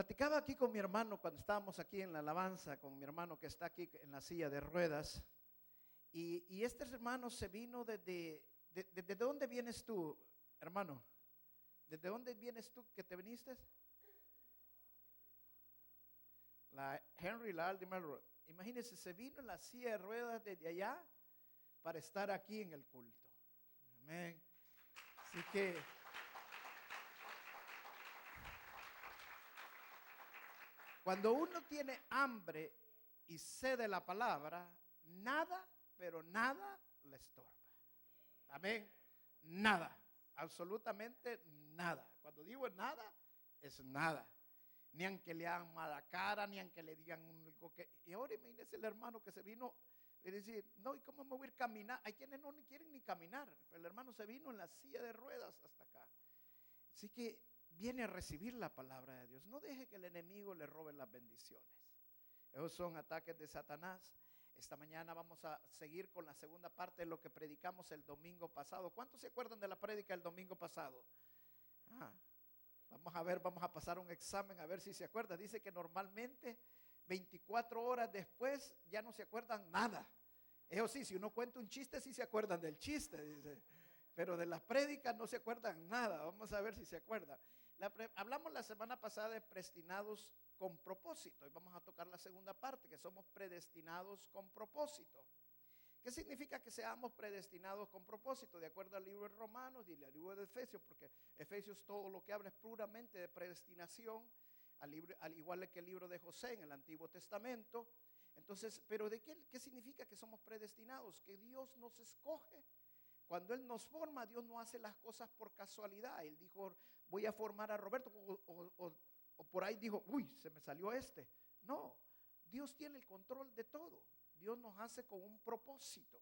Platicaba aquí con mi hermano cuando estábamos aquí en la alabanza, con mi hermano que está aquí en la silla de ruedas. Y este hermano se vino ¿desde dónde vienes tú, hermano? ¿Desde dónde vienes tú que te viniste? La Henry, la Aldimer Road. Imagínense, se vino en la silla de ruedas desde allá para estar aquí en el culto. Amén. Así que cuando uno tiene hambre y sed de la palabra, nada, pero nada le estorba. Amén. Nada, absolutamente nada. Cuando digo nada, es nada. Ni aunque le hagan mala cara, ni aunque le digan algo que... Y ahora imagínese el hermano que se vino y decir, no, ¿y cómo me voy a ir a caminar? Hay quienes no ni quieren ni caminar. Pero el hermano se vino en la silla de ruedas hasta acá. Así que viene a recibir la palabra de Dios. No deje que el enemigo le robe las bendiciones. Esos son ataques de Satanás. Esta mañana vamos a seguir con la segunda parte de lo que predicamos el domingo pasado. ¿Cuántos se acuerdan de la prédica del domingo pasado? Vamos a ver, vamos a pasar un examen a ver si se acuerdan. Dice que normalmente 24 horas después ya no se acuerdan nada. Eso sí, si uno cuenta un chiste sí se acuerdan del chiste, dice. Pero de las prédicas no se acuerdan nada. Vamos a ver si se acuerdan. Hablamos la semana pasada de predestinados con propósito. Y vamos a tocar la segunda parte, que somos predestinados con propósito. ¿Qué significa que seamos predestinados con propósito? De acuerdo al libro de Romanos y al libro de Efesios, porque Efesios todo lo que habla es puramente de predestinación, al igual que el libro de José en el Antiguo Testamento. Entonces, ¿pero de qué significa que somos predestinados? Que Dios nos escoge. Cuando Él nos forma, Dios no hace las cosas por casualidad. Él dijo, voy a formar a Roberto, o por ahí dijo, uy, se me salió este. No, Dios tiene el control de todo. Dios nos hace con un propósito.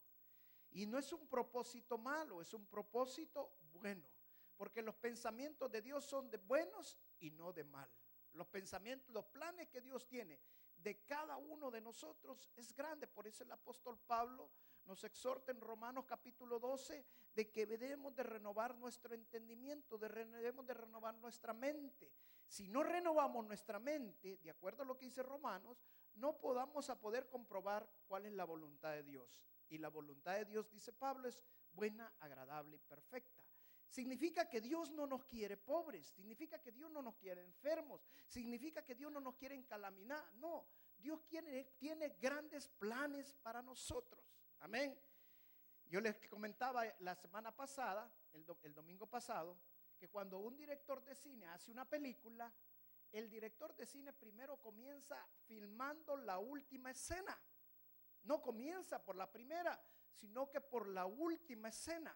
Y no es un propósito malo, es un propósito bueno. Porque los pensamientos de Dios son de buenos y no de mal. Los pensamientos, los planes que Dios tiene de cada uno de nosotros es grande. Por eso el apóstol Pablo nos exhorta en Romanos capítulo 12 de que debemos de renovar nuestro entendimiento, debemos de renovar nuestra mente. Si no renovamos nuestra mente, de acuerdo a lo que dice Romanos, no podamos a poder comprobar cuál es la voluntad de Dios. Y la voluntad de Dios, dice Pablo, es buena, agradable y perfecta. Significa que Dios no nos quiere pobres, significa que Dios no nos quiere enfermos, significa que Dios no nos quiere encalaminar. No, Dios tiene grandes planes para nosotros. Amén. Yo les comentaba la semana pasada, el domingo pasado, que cuando un director de cine hace una película, el director de cine primero comienza filmando la última escena. No comienza por la primera, sino que por la última escena.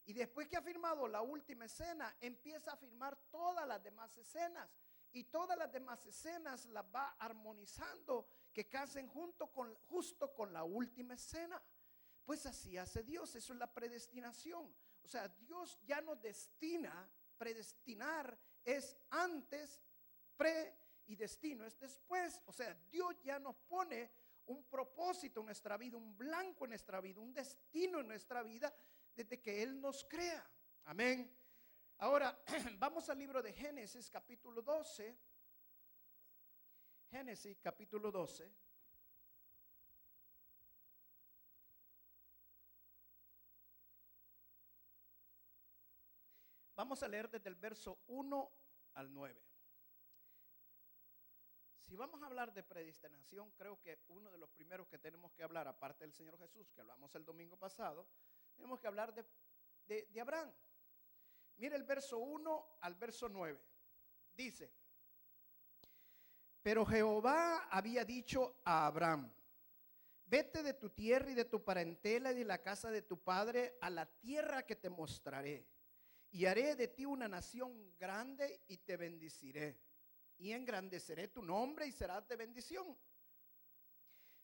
Y después que ha filmado la última escena, empieza a filmar todas las demás escenas. Y todas las demás escenas las va armonizando, que casen justo con la última escena. Pues así hace Dios, eso es la predestinación. O sea, Dios ya nos destina, predestinar es antes, pre y destino es después. O sea, Dios ya nos pone un propósito en nuestra vida, un blanco en nuestra vida, un destino en nuestra vida desde que Él nos crea. Amén. Ahora, vamos al libro de Génesis capítulo 12. Génesis capítulo 12. Vamos a leer desde el verso 1 al 9. Si vamos a hablar de predestinación, creo que uno de los primeros que tenemos que hablar, aparte del Señor Jesús, que hablamos el domingo pasado, tenemos que hablar de Abraham. Mire el verso 1 al verso 9. Dice, pero Jehová había dicho a Abraham, vete de tu tierra y de tu parentela y de la casa de tu padre a la tierra que te mostraré. Y haré de ti una nación grande y te bendeciré. Y engrandeceré tu nombre y serás de bendición.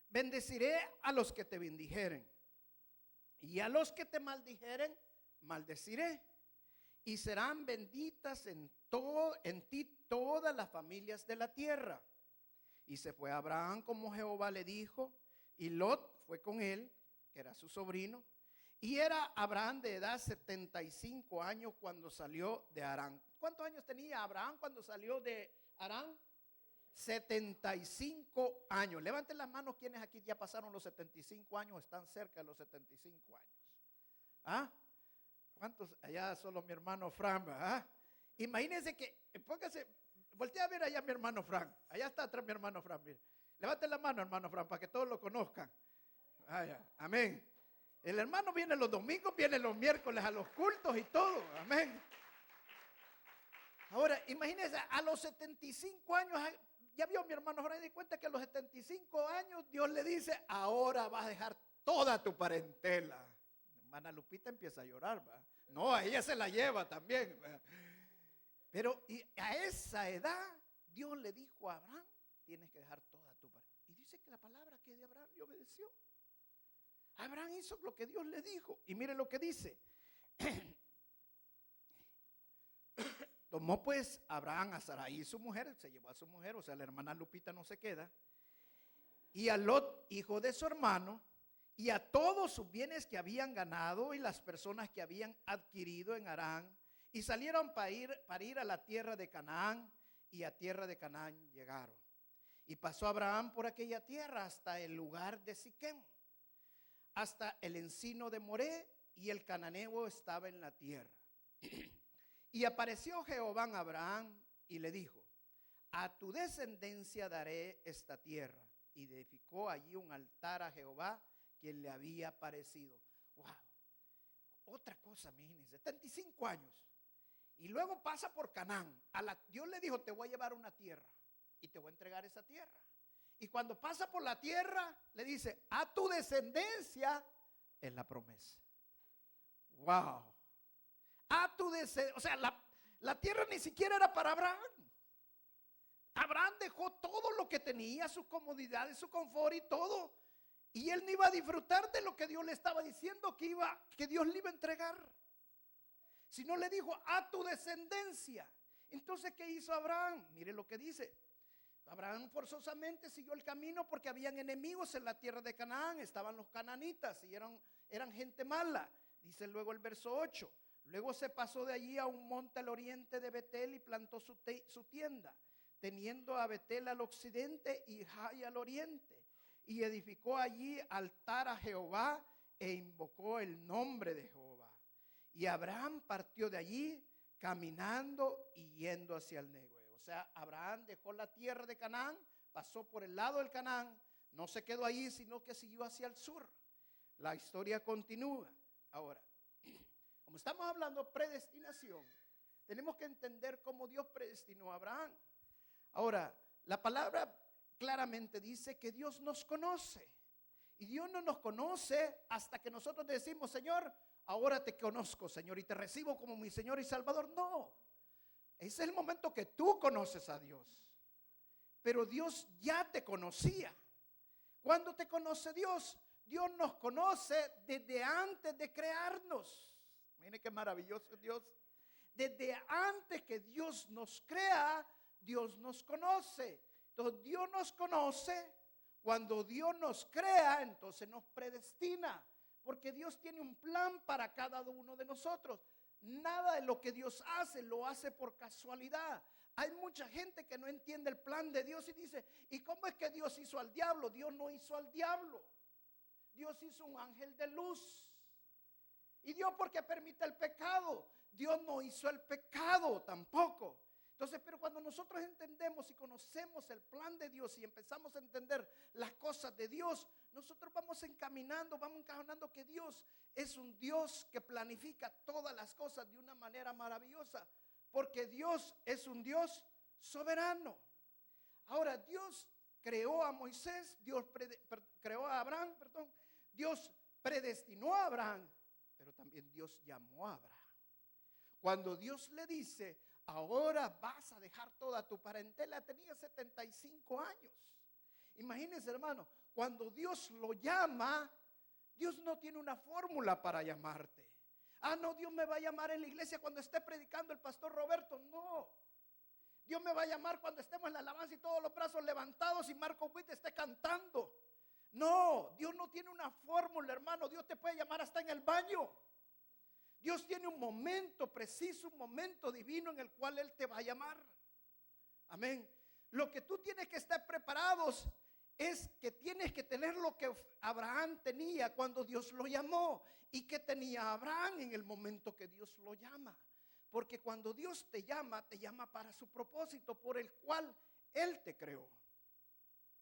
Bendeciré a los que te bendijeren. Y a los que te maldijeren, maldeciré. Y serán benditas en ti todas las familias de la tierra. Y se fue Abraham como Jehová le dijo. Y Lot fue con él, que era su sobrino. Y era Abraham de edad 75 años cuando salió de Harán. ¿Cuántos años tenía Abraham cuando salió de Harán? 75 años. Levanten las manos quienes aquí ya pasaron los 75 años, están cerca de los 75 años. ¿Ah? ¿Cuántos? Allá solo mi hermano Fran, ¿ah? Imagínense que, póngase, voltea a ver allá a mi hermano Fran. Allá está atrás mi hermano Fran, mire. Levanten la mano, hermano Fran, para que todos lo conozcan. Amén. El hermano viene los domingos, viene los miércoles a los cultos y todo. Amén. Ahora, imagínense, a los 75 años, ya vio mi hermano Fran, di cuenta que a los 75 años Dios le dice, ahora vas a dejar toda tu parentela. Hermana Lupita empieza a llorar, ¿va? No, a ella se la lleva también, ¿va? Pero a esa edad, Dios le dijo a Abraham, tienes que dejar toda tu parentela. Y dice que la palabra que de Abraham le obedeció. Abraham hizo lo que Dios le dijo. Y mire lo que dice. Tomó pues Abraham a Sarai su mujer, se llevó a su mujer, o sea, la hermana Lupita no se queda. Y a Lot, hijo de su hermano, y a todos sus bienes que habían ganado y las personas que habían adquirido en Harán, y salieron para ir a la tierra de Canaán, y a tierra de Canaán llegaron. Y pasó Abraham por aquella tierra hasta el lugar de Siquem, hasta el encino de Moré, y el cananeo estaba en la tierra. Y apareció Jehová a Abraham y le dijo, a tu descendencia daré esta tierra. Y edificó allí un altar a Jehová, quien le había aparecido. Wow. Otra cosa, imagínense, 75 años. Y luego pasa por Canaán. Dios le dijo, te voy a llevar una tierra y te voy a entregar esa tierra. Y cuando pasa por la tierra, le dice, a tu descendencia es la promesa. Wow. A tu descendencia, o sea, la tierra ni siquiera era para Abraham. Abraham dejó todo lo que tenía, sus comodidades, su confort y todo. Y él no iba a disfrutar de lo que Dios le estaba diciendo que Dios le iba a entregar. Sino le dijo, a tu descendencia. Entonces, ¿qué hizo Abraham? Mire lo que dice. Abraham forzosamente siguió el camino porque habían enemigos en la tierra de Canaán. Estaban los cananitas y eran gente mala. Dice luego el verso 8. Luego se pasó de allí a un monte al oriente de Betel y plantó su tienda, teniendo a Betel al occidente y Jai al oriente. Y edificó allí altar a Jehová e invocó el nombre de Jehová. Y Abraham partió de allí caminando y yendo hacia el Negev. O sea, Abraham dejó la tierra de Canaán, pasó por el lado del Canaán, no se quedó allí, sino que siguió hacia el sur. La historia continúa. Ahora, como estamos hablando de predestinación, tenemos que entender cómo Dios predestinó a Abraham. Ahora, la palabra claramente dice que Dios nos conoce. Y Dios no nos conoce hasta que nosotros decimos, Señor, ahora te conozco, Señor, y te recibo como mi Señor y Salvador. No, ese es el momento que tú conoces a Dios. Pero Dios ya te conocía. ¿Cuándo te conoce Dios? Dios nos conoce desde antes de crearnos. Miren qué maravilloso es Dios. Desde antes que Dios nos crea, Dios nos conoce. Entonces Dios nos conoce. Cuando Dios nos crea, entonces nos predestina. Porque Dios tiene un plan para cada uno de nosotros. Nada de lo que Dios hace, lo hace por casualidad. Hay mucha gente que no entiende el plan de Dios y dice, ¿y cómo es que Dios hizo al diablo? Dios no hizo al diablo. Dios hizo un ángel de luz. ¿Y Dios por qué permite el pecado? Dios no hizo el pecado tampoco. Entonces, pero cuando nosotros entendemos y conocemos el plan de Dios y empezamos a entender las cosas de Dios, nosotros vamos encaminando que Dios es un Dios que planifica todas las cosas de una manera maravillosa, porque Dios es un Dios soberano. Ahora, Dios creó a Moisés, creó a Abraham, Dios predestinó a Abraham, pero también Dios llamó a Abraham. Cuando Dios le dice, ahora vas a dejar toda tu parentela, tenía 75 años. Imagínense, hermano, cuando Dios lo llama, Dios no tiene una fórmula para llamarte. Ah, no, Dios me va a llamar en la iglesia cuando esté predicando el pastor Roberto. No. Dios me va a llamar cuando estemos en la alabanza y todos los brazos levantados y Marco Witt esté cantando. No, Dios no tiene una fórmula, hermano. Dios te puede llamar hasta en el baño. Dios tiene un momento preciso, un momento divino en el cual Él te va a llamar. Amén. Lo que tú tienes que estar preparados es que tienes que tener lo que Abraham tenía cuando Dios lo llamó. ¿Y que tenía Abraham en el momento que Dios lo llama? Porque cuando Dios te llama para su propósito por el cual Él te creó.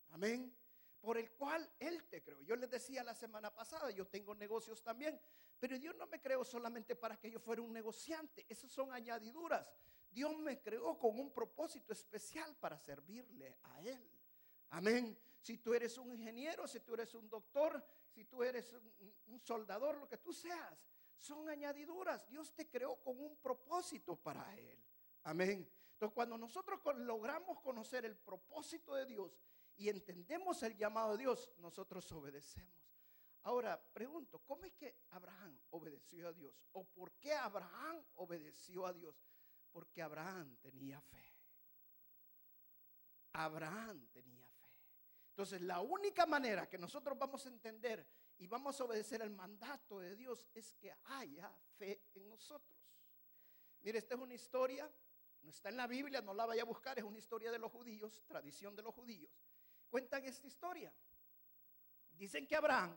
Amén. Por el cual Él te creó. Yo les decía la semana pasada, yo tengo negocios también, pero Dios no me creó solamente para que yo fuera un negociante. Esas son añadiduras. Dios me creó con un propósito especial para servirle a Él. Amén. Si tú eres un ingeniero, si tú eres un doctor, si tú eres un soldador, lo que tú seas, son añadiduras. Dios te creó con un propósito para Él. Amén. Entonces, cuando nosotros logramos conocer el propósito de Dios y entendemos el llamado de Dios, nosotros obedecemos. Ahora, pregunto, ¿cómo es que Abraham obedeció a Dios? ¿O por qué Abraham obedeció a Dios? Porque Abraham tenía fe. Abraham tenía fe. Entonces, la única manera que nosotros vamos a entender y vamos a obedecer el mandato de Dios es que haya fe en nosotros. Mire, esta es una historia, no está en la Biblia, no la vaya a buscar, es una historia de los judíos, tradición de los judíos. Cuentan esta historia. Dicen que Abraham,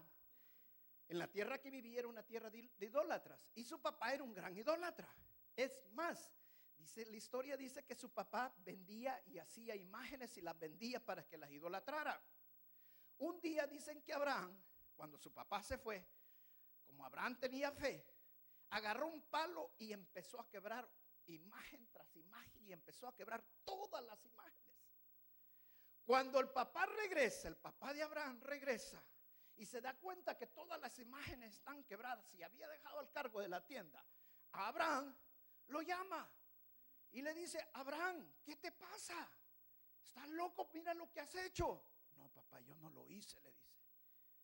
en la tierra que vivía, era una tierra de idólatras, y su papá era un gran idólatra. Es más, la historia dice que su papá vendía y hacía imágenes y las vendía para que las idolatrara. Un día dicen que Abraham, cuando su papá se fue, como Abraham tenía fe, agarró un palo y empezó a quebrar imagen tras imagen y empezó a quebrar todas las imágenes. Cuando el papá regresa, el papá de Abraham regresa y se da cuenta que todas las imágenes están quebradas y había dejado el cargo de la tienda, a Abraham lo llama y le dice: Abraham, ¿qué te pasa? ¿Estás loco? Mira lo que has hecho. No, papá, yo no lo hice, le dice.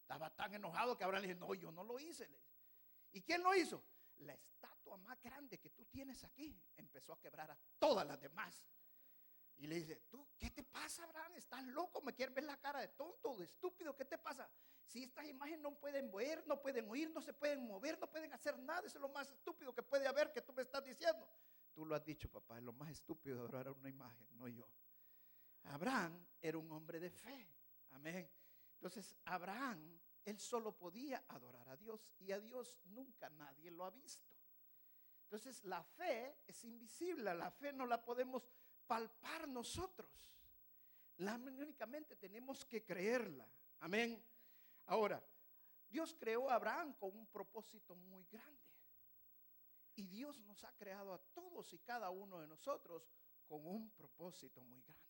Estaba tan enojado que Abraham le dice: no, yo no lo hice, le dice. ¿Y quién lo hizo? La estatua más grande que tú tienes aquí empezó a quebrar a todas las demás. Y le dice: ¿tú qué te pasa, Abraham? ¿Estás loco? ¿Me quieres ver la cara de tonto, de estúpido? ¿Qué te pasa? Si estas imágenes no pueden ver, no pueden oír, no se pueden mover, no pueden hacer nada, eso es lo más estúpido que puede haber, que tú me estás diciendo. Tú lo has dicho, papá, es lo más estúpido de adorar una imagen, no yo. Abraham era un hombre de fe. Amén. Entonces, Abraham, él solo podía adorar a Dios, y a Dios nunca nadie lo ha visto. Entonces, la fe es invisible, la fe no la podemos palpar nosotros. Únicamente tenemos que creerla. Amén. Ahora, Dios creó a Abraham con un propósito muy grande. Y Dios nos ha creado a todos y cada uno de nosotros con un propósito muy grande.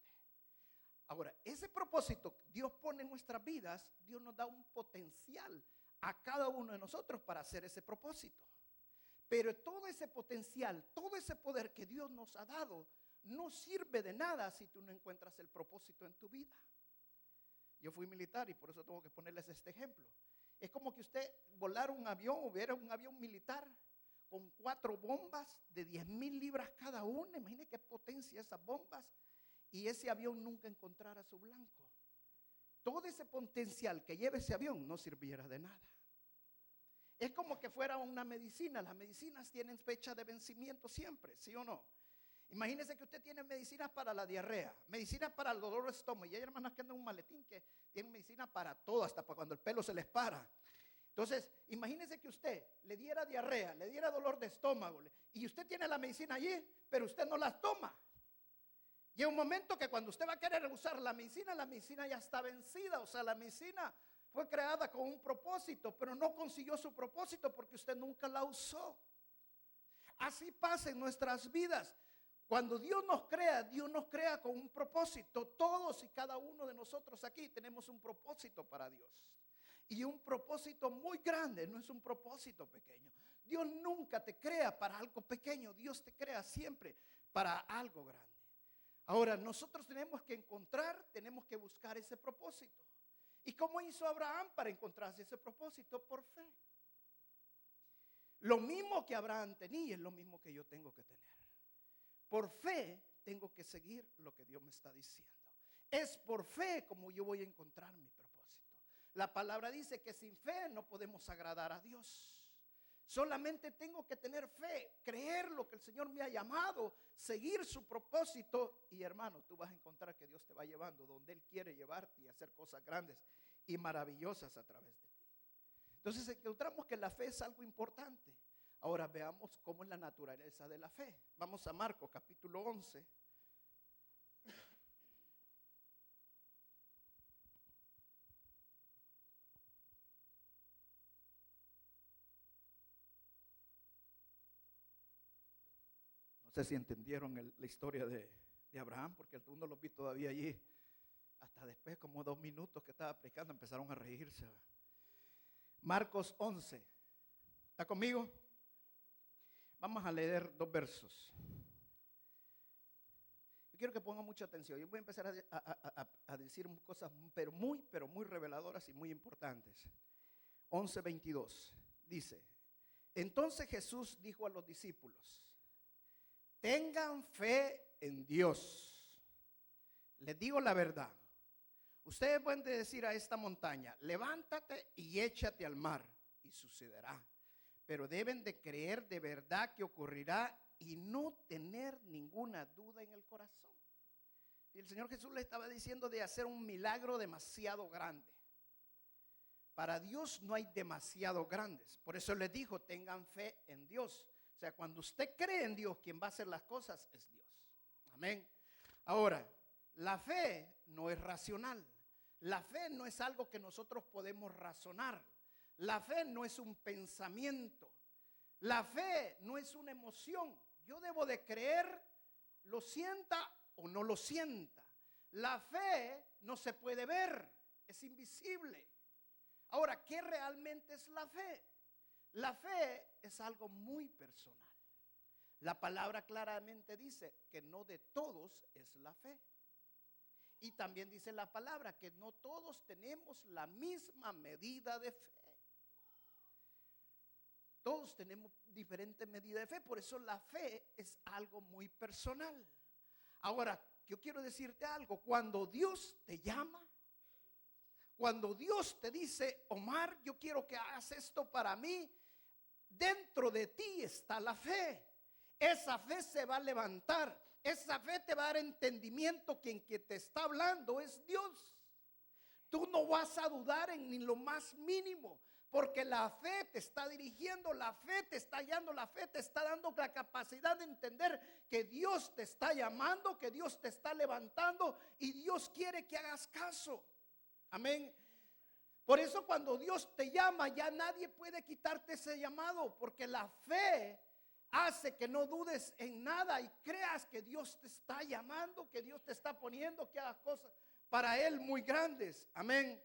Ahora, ese propósito Dios pone en nuestras vidas, Dios nos da un potencial a cada uno de nosotros para hacer ese propósito. Pero todo ese potencial, todo ese poder que Dios nos ha dado, no sirve de nada si tú no encuentras el propósito en tu vida. Yo fui militar y por eso tengo que ponerles este ejemplo. Es como que usted volara un avión, hubiera un avión militar con 4 bombas de 10,000 libras cada una. Imagine qué potencia esas bombas. Y ese avión nunca encontrara su blanco. Todo ese potencial que lleva ese avión no sirviera de nada. Es como que fuera una medicina. Las medicinas tienen fecha de vencimiento siempre, ¿sí o no? Imagínese que usted tiene medicinas para la diarrea, medicinas para el dolor de estómago. Y hay hermanas que andan en un maletín que tienen medicina para todo, hasta para cuando el pelo se les para. Entonces, imagínese que usted le diera diarrea, le diera dolor de estómago, y usted tiene la medicina allí, pero usted no las toma. Llega un momento que cuando usted va a querer usar la medicina ya está vencida. O sea, la medicina fue creada con un propósito, pero no consiguió su propósito porque usted nunca la usó. Así pasa en nuestras vidas. Cuando Dios nos crea con un propósito. Todos y cada uno de nosotros aquí tenemos un propósito para Dios. Y un propósito muy grande, no es un propósito pequeño. Dios nunca te crea para algo pequeño, Dios te crea siempre para algo grande. Ahora, nosotros tenemos que tenemos que buscar ese propósito. ¿Y cómo hizo Abraham para encontrarse ese propósito? Por fe. Lo mismo que Abraham tenía es lo mismo que yo tengo que tener. Por fe tengo que seguir lo que Dios me está diciendo. Es por fe como yo voy a encontrar mi propósito. La palabra dice que sin fe no podemos agradar a Dios. Solamente tengo que tener fe, creer lo que el Señor me ha llamado, seguir su propósito. Y hermano, tú vas a encontrar que Dios te va llevando donde Él quiere llevarte y hacer cosas grandes y maravillosas a través de ti. Entonces encontramos que la fe es algo importante. Ahora veamos cómo es la naturaleza de la fe. Vamos a Marcos capítulo 11. No sé si entendieron la historia de Abraham, porque uno los vi todavía allí. Hasta después, como 2 minutos que estaba predicando, empezaron a reírse. Marcos 11. ¿Está conmigo? Vamos a leer 2 versos. Yo quiero que pongan mucha atención. Yo voy a empezar a decir cosas pero muy reveladoras y muy importantes. 11:22 dice: entonces Jesús dijo a los discípulos: tengan fe en Dios. Les digo la verdad. Ustedes pueden decir a esta montaña: levántate y échate al mar, y sucederá. Pero deben de creer de verdad que ocurrirá y no tener ninguna duda en el corazón. Y el Señor Jesús le estaba diciendo de hacer un milagro demasiado grande. Para Dios no hay demasiado grandes. Por eso les dijo: tengan fe en Dios. O sea, cuando usted cree en Dios, quien va a hacer las cosas es Dios. Amén. Ahora, la fe no es racional. La fe no es algo que nosotros podemos razonar. La fe no es un pensamiento. La fe no es una emoción. Yo debo de creer, lo sienta o no lo sienta. La fe no se puede ver, es invisible. Ahora, ¿qué realmente es la fe? La fe es algo muy personal. La palabra claramente dice que no de todos es la fe. Y también dice la palabra que no todos tenemos la misma medida de fe. Todos tenemos diferentes medidas de fe, por eso la fe es algo muy personal. Ahora, yo quiero decirte algo: cuando Dios te llama, cuando Dios te dice: Omar, yo quiero que hagas esto para mí, dentro de ti está la fe. Esa fe se va a levantar, esa fe te va a dar entendimiento que en que te está hablando es Dios. Tú no vas a dudar en ni lo más mínimo, porque la fe te está dirigiendo, la fe te está guiando, la fe te está dando la capacidad de entender que Dios te está llamando, que Dios te está levantando y Dios quiere que hagas caso. Amén. Por eso cuando Dios te llama, ya nadie puede quitarte ese llamado, porque la fe hace que no dudes en nada y creas que Dios te está llamando, que Dios te está poniendo, que hagas cosas para Él muy grandes. Amén.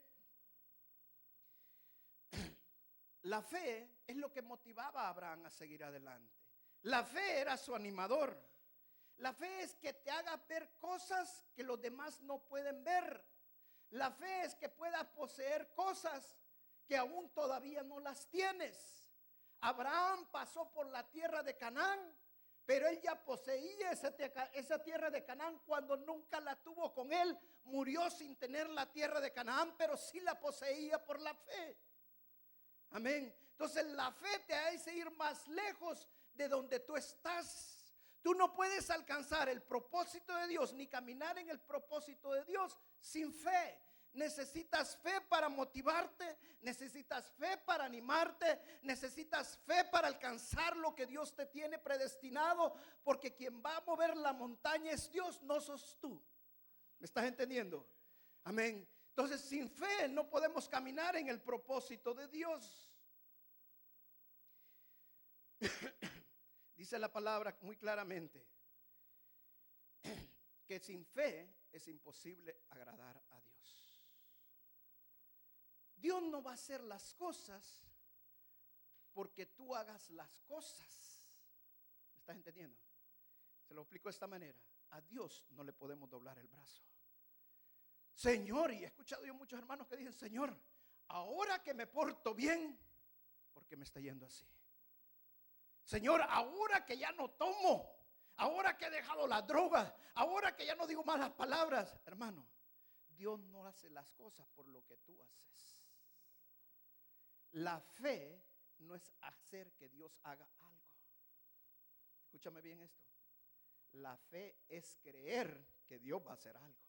La fe es lo que motivaba a Abraham a seguir adelante. La fe era su animador. La fe es que te haga ver cosas que los demás no pueden ver. La fe es que puedas poseer cosas que aún todavía no las tienes. Abraham pasó por la tierra de Canaán, pero él ya poseía esa tierra de Canaán cuando nunca la tuvo con él. Murió sin tener la tierra de Canaán, pero sí la poseía por la fe. Amén. Entonces la fe te hace ir más lejos de donde tú estás. Tú no puedes alcanzar el propósito de Dios ni caminar en el propósito de Dios sin fe. Necesitas fe para motivarte, necesitas fe para animarte, necesitas fe para alcanzar lo que Dios te tiene predestinado, porque quien va a mover la montaña es Dios, no sos tú. ¿Me estás entendiendo? Amén. Entonces, sin fe no podemos caminar en el propósito de Dios. Dice la palabra muy claramente que sin fe es imposible agradar a Dios. Dios no va a hacer las cosas porque tú hagas las cosas. ¿Me estás entendiendo? Se lo explico de esta manera. A Dios no le podemos doblar el brazo. Señor, y he escuchado yo muchos hermanos que dicen: Señor, ahora que me porto bien, ¿por qué me está yendo así? Señor, ahora que ya no tomo, ahora que he dejado la droga, ahora que ya no digo malas palabras. Hermano, Dios no hace las cosas por lo que tú haces. La fe no es hacer que Dios haga algo. Escúchame bien esto. La fe es creer que Dios va a hacer algo.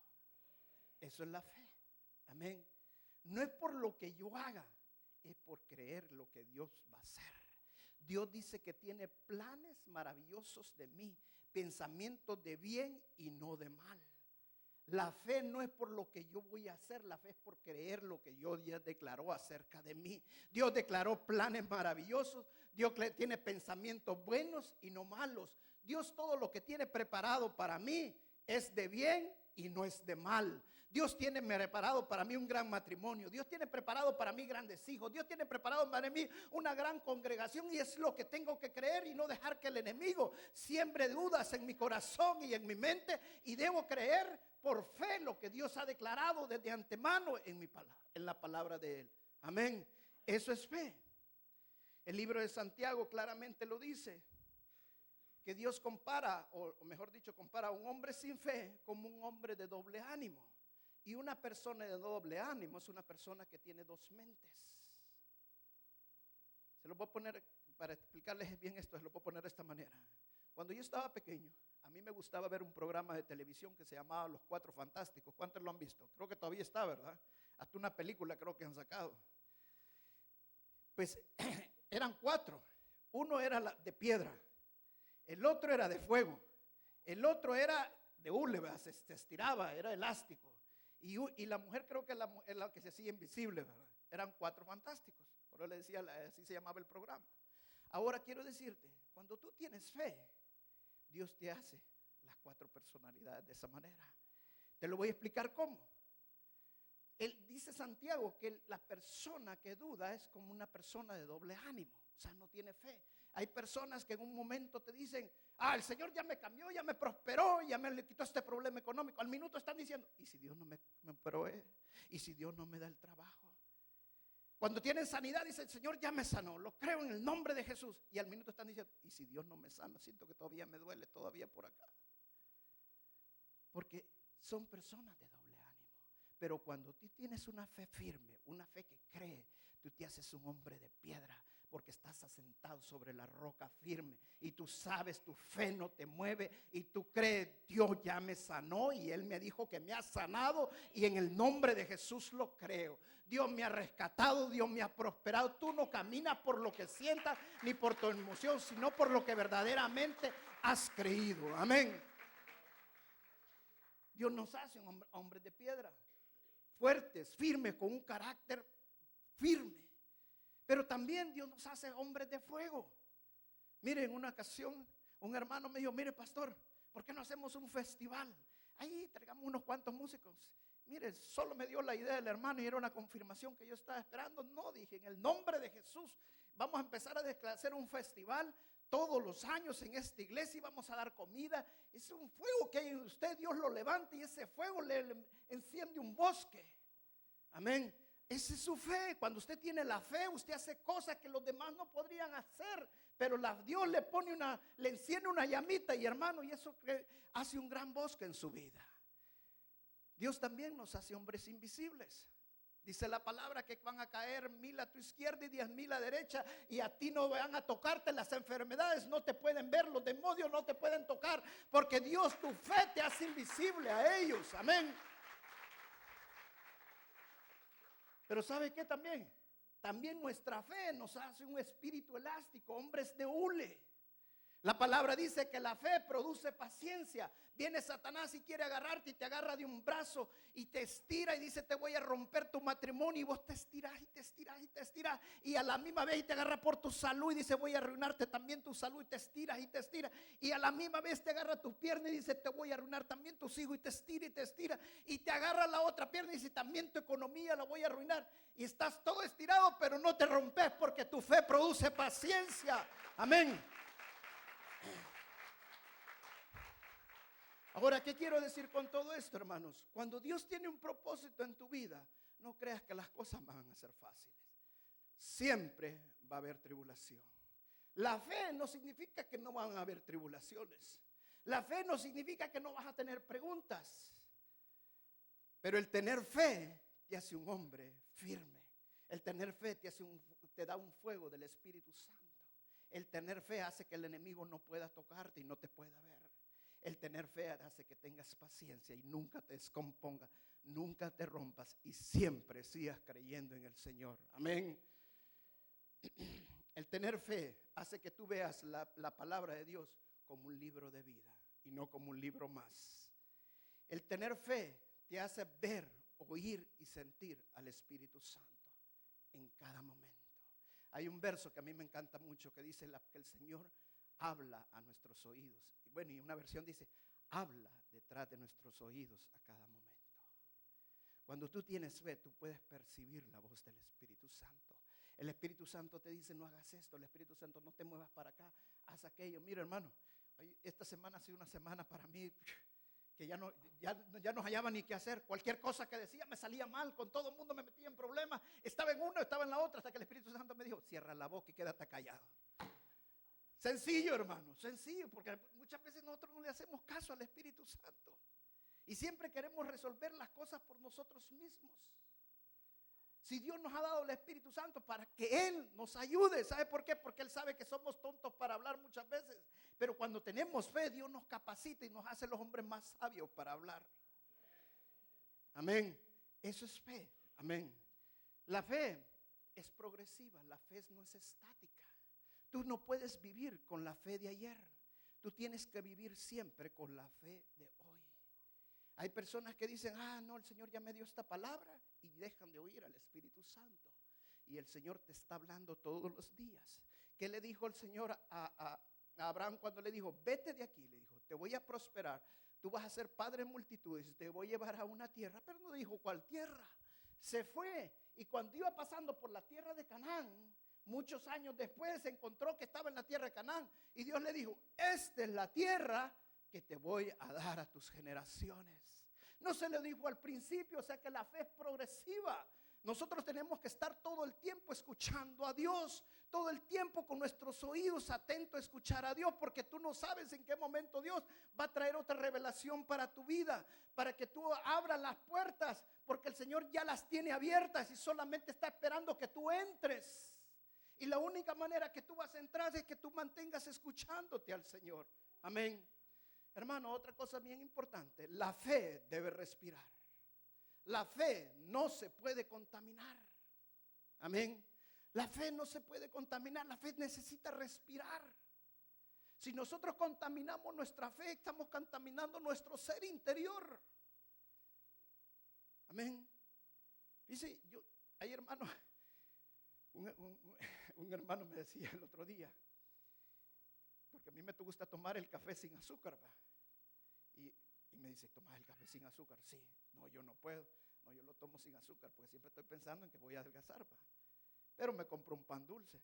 Eso es la fe. Amén. No es por lo que yo haga, es por creer lo que Dios va a hacer. Dios dice que tiene planes maravillosos de mí, pensamientos de bien y no de mal. La fe no es por lo que yo voy a hacer, la fe es por creer lo que Dios ya declaró acerca de mí. Dios declaró planes maravillosos, Dios tiene pensamientos buenos y no malos. Dios todo lo que tiene preparado para mí es de bien y no es de mal. Dios tiene preparado para mí un gran matrimonio. Dios tiene preparado para mí grandes hijos. Dios tiene preparado para mí una gran congregación, y es lo que tengo que creer y no dejar que el enemigo siembre dudas en mi corazón y en mi mente, y debo creer por fe lo que Dios ha declarado desde antemano en mi palabra, en la palabra de Él. Amén. Eso es fe. El libro de Santiago claramente lo dice, que Dios compara, o mejor dicho, compara a un hombre sin fe como un hombre de doble ánimo. Y una persona de doble ánimo es una persona que tiene dos mentes. Se lo voy a poner, para explicarles bien esto, se lo voy a poner de esta manera. Cuando yo estaba pequeño, a mí me gustaba ver un programa de televisión que se llamaba Los Cuatro Fantásticos. ¿Cuántos lo han visto? Creo que todavía está, ¿verdad? Hasta una película creo que han sacado. Pues eran cuatro. Uno era de piedra, el otro era de fuego, el otro era de hule, se estiraba, era elástico. Y la mujer creo que es la que se hacía invisible, ¿verdad? Eran cuatro fantásticos. Por eso le decía, así se llamaba el programa. Ahora quiero decirte, cuando tú tienes fe, Dios te hace las cuatro personalidades de esa manera. Te lo voy a explicar cómo. Él dice Santiago que la persona que duda es como una persona de doble ánimo, o sea, no tiene fe. Hay personas que en un momento te dicen, el Señor ya me cambió, ya me prosperó, ya me le quitó este problema económico. Al minuto están diciendo, ¿y si Dios no me provee? ¿Y si Dios no me da el trabajo? Cuando tienen sanidad, dice el Señor ya me sanó, lo creo en el nombre de Jesús. Y al minuto están diciendo, ¿y si Dios no me sana? Siento que todavía me duele, todavía por acá. Porque son personas de doble ánimo. Pero cuando tú tienes una fe firme, una fe que cree, tú te haces un hombre de piedra, porque estás asentado sobre la roca firme y tú sabes, tu fe no te mueve y tú crees, Dios ya me sanó y Él me dijo que me ha sanado y en el nombre de Jesús lo creo. Dios me ha rescatado, Dios me ha prosperado. Tú no caminas por lo que sientas ni por tu emoción, sino por lo que verdaderamente has creído. Amén. Dios nos hace hombres de piedra, fuertes, firmes, con un carácter firme. Pero también Dios nos hace hombres de fuego. Mire, en una ocasión un hermano me dijo, mire pastor, ¿por qué no hacemos un festival? Ahí traigamos unos cuantos músicos. Mire, solo me dio la idea del hermano y era una confirmación que yo estaba esperando. No, dije, en el nombre de Jesús vamos a empezar a hacer un festival todos los años en esta iglesia y vamos a dar comida. Es un fuego que hay en usted, Dios lo levanta y ese fuego le enciende un bosque. Amén. Esa es su fe. Cuando usted tiene la fe, usted hace cosas que los demás no podrían hacer. Pero Dios le enciende una llamita y hermano, y eso hace un gran bosque en su vida. Dios también nos hace hombres invisibles. Dice la palabra que van a caer 1000 a tu izquierda y 10,000 a derecha, y a ti no van a tocarte las enfermedades, no te pueden ver, los demonios no te pueden tocar, porque Dios, tu fe te hace invisible a ellos. Amén. Pero ¿sabe qué también? También nuestra fe nos hace un espíritu elástico, hombres de hule. La palabra dice que la fe produce paciencia. Viene Satanás y quiere agarrarte y te agarra de un brazo y te estira y dice, te voy a romper tu matrimonio, y vos te estiras y te estiras y te estiras, y a la misma vez te agarra por tu salud y dice, voy a arruinarte también tu salud, y te estiras y te estiras, y a la misma vez te agarra tus piernas y dice, te voy a arruinar también tus hijos, y te estira y te estira, y te agarra la otra pierna y dice, también tu economía la voy a arruinar, y estás todo estirado pero no te rompes porque tu fe produce paciencia. Amén. Ahora, ¿qué quiero decir con todo esto, hermanos? Cuando Dios tiene un propósito en tu vida, no creas que las cosas van a ser fáciles. Siempre va a haber tribulación. La fe no significa que no van a haber tribulaciones. La fe no significa que no vas a tener preguntas. Pero el tener fe te hace un hombre firme. El tener fe te te da un fuego del Espíritu Santo. El tener fe hace que el enemigo no pueda tocarte y no te pueda ver. El tener fe hace que tengas paciencia y nunca te descompongas, nunca te rompas y siempre sigas creyendo en el Señor. Amén. El tener fe hace que tú veas la palabra de Dios como un libro de vida y no como un libro más. El tener fe te hace ver, oír y sentir al Espíritu Santo en cada momento. Hay un verso que a mí me encanta mucho que dice que el Señor habla a nuestros oídos. Y bueno, y una versión dice, habla detrás de nuestros oídos a cada momento. Cuando tú tienes fe, tú puedes percibir la voz del Espíritu Santo. El Espíritu Santo te dice, no hagas esto. El Espíritu Santo, no te muevas para acá, haz aquello. Mira, hermano, esta semana ha sido una semana para mí que ya no hallaba ni qué hacer. Cualquier cosa que decía me salía mal, con todo el mundo me metía en problemas. Estaba en una, estaba en la otra, hasta que el Espíritu Santo me dijo, cierra la boca y quédate callado. Sencillo, hermano, sencillo, porque muchas veces nosotros no le hacemos caso al Espíritu Santo. Y siempre queremos resolver las cosas por nosotros mismos. Si Dios nos ha dado el Espíritu Santo para que Él nos ayude, ¿sabe por qué? Porque Él sabe que somos tontos para hablar muchas veces. Pero cuando tenemos fe, Dios nos capacita y nos hace los hombres más sabios para hablar. Amén. Eso es fe. Amén. La fe es progresiva, la fe no es estática. Tú no puedes vivir con la fe de ayer. Tú tienes que vivir siempre con la fe de hoy. Hay personas que dicen, no, el Señor ya me dio esta palabra y dejan de oír al Espíritu Santo. Y el Señor te está hablando todos los días. ¿Qué le dijo el Señor a Abraham cuando le dijo, vete de aquí? Le dijo, te voy a prosperar, tú vas a ser padre de multitudes, te voy a llevar a una tierra. Pero no dijo cuál tierra. Se fue y cuando iba pasando por la tierra de Canaán, muchos años después se encontró que estaba en la tierra de Canaán. Y Dios le dijo, esta es la tierra que te voy a dar a tus generaciones. No se le dijo al principio, o sea que la fe es progresiva. Nosotros tenemos que estar todo el tiempo escuchando a Dios, todo el tiempo con nuestros oídos atentos a escuchar a Dios, porque tú no sabes en qué momento Dios va a traer otra revelación para tu vida, para que tú abras las puertas, porque el Señor ya las tiene abiertas y solamente está esperando que tú entres. Y la única manera que tú vas a entrar es que tú mantengas escuchándote al Señor. Amén. Hermano, otra cosa bien importante, la fe debe respirar. La fe no se puede contaminar. Amén. La fe no se puede contaminar, la fe necesita respirar. Si nosotros contaminamos nuestra fe, estamos contaminando nuestro ser interior. Amén. Dice, hay hermano, un hermano me decía el otro día, porque a mí me gusta tomar el café sin azúcar, ¿va? Y me dice, ¿tomas el café sin azúcar? Sí. No, yo no puedo. No, yo lo tomo sin azúcar porque siempre estoy pensando en que voy a adelgazar, ¿va? Pero me compro un pan dulce.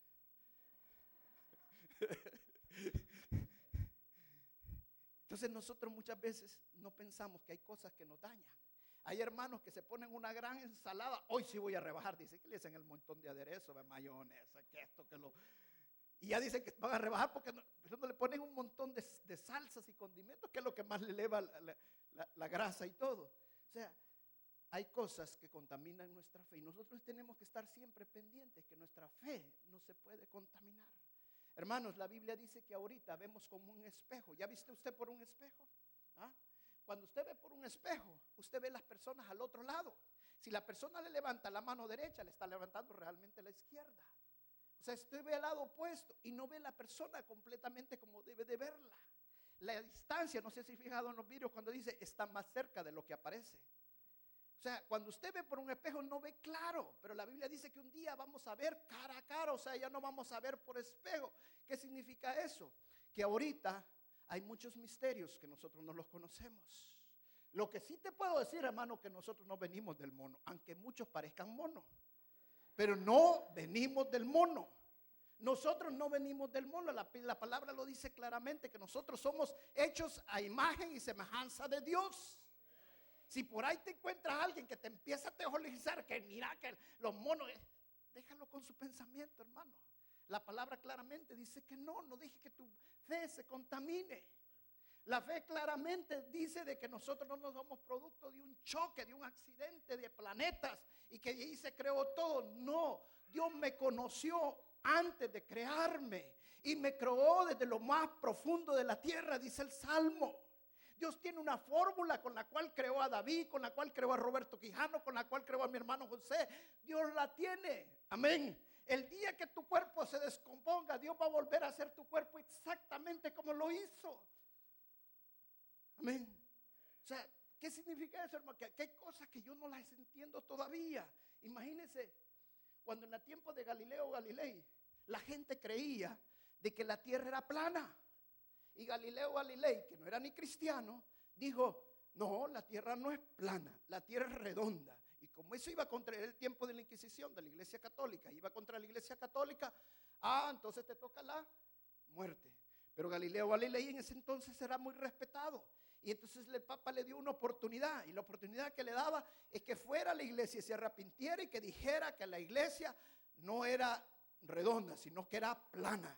Entonces nosotros muchas veces no pensamos que hay cosas que nos dañan. Hay hermanos que se ponen una gran ensalada. Hoy sí voy a rebajar. Dice que le hacen el montón de aderezo, de mayonesa, que esto, que lo... Y ya dicen que van a rebajar porque no le ponen un montón de salsas y condimentos, que es lo que más le eleva la grasa y todo. O sea, hay cosas que contaminan nuestra fe y nosotros tenemos que estar siempre pendientes que nuestra fe no se puede contaminar. Hermanos, la Biblia dice que ahorita vemos como un espejo. ¿Ya viste usted por un espejo? ¿Ah? Cuando usted ve por un espejo, usted ve las personas al otro lado. Si la persona le levanta la mano derecha, le está levantando realmente la izquierda. O sea, usted ve al lado opuesto y no ve la persona completamente como debe de verla. La distancia, no sé si fijado en los vídeos cuando dice, está más cerca de lo que aparece. O sea, cuando usted ve por un espejo no ve claro, pero la Biblia dice que un día vamos a ver cara a cara, o sea, ya no vamos a ver por espejo. ¿Qué significa eso? Que ahorita hay muchos misterios que nosotros no los conocemos. Lo que sí te puedo decir, hermano, que nosotros no venimos del mono, aunque muchos parezcan mono. Pero no venimos del mono. Nosotros no venimos del mono. La palabra lo dice claramente, que nosotros somos hechos a imagen y semejanza de Dios. Si por ahí te encuentras a alguien que te empieza a teologizar, que mira que los monos, déjalo con su pensamiento, hermano. La palabra claramente dice que no deje que tu fe se contamine. La fe claramente dice de que nosotros no nos somos producto de un choque, de un accidente de planetas y que ahí se creó todo. No, Dios me conoció antes de crearme y me creó desde lo más profundo de la tierra, dice el Salmo. Dios tiene una fórmula con la cual creó a David, con la cual creó a Roberto Quijano, con la cual creó a mi hermano José. Dios la tiene. Amén. El día que tu cuerpo se descomponga, Dios va a volver a hacer tu cuerpo exactamente como lo hizo. Amén. O sea, ¿qué significa eso, hermano? Que hay cosas que yo no las entiendo todavía. Imagínense, cuando en el tiempo de Galileo Galilei, la gente creía de que la tierra era plana. Y Galileo Galilei, que no era ni cristiano, dijo, no, la tierra no es plana, la tierra es redonda. Y como eso iba contra el tiempo de la Inquisición, de la Iglesia Católica, iba contra la Iglesia Católica, entonces te toca la muerte. Pero Galileo Galilei en ese entonces era muy respetado. Y entonces el Papa le dio una oportunidad. Y la oportunidad que le daba es que fuera a la iglesia y se arrepintiera y que dijera que la iglesia no era redonda, sino que era plana.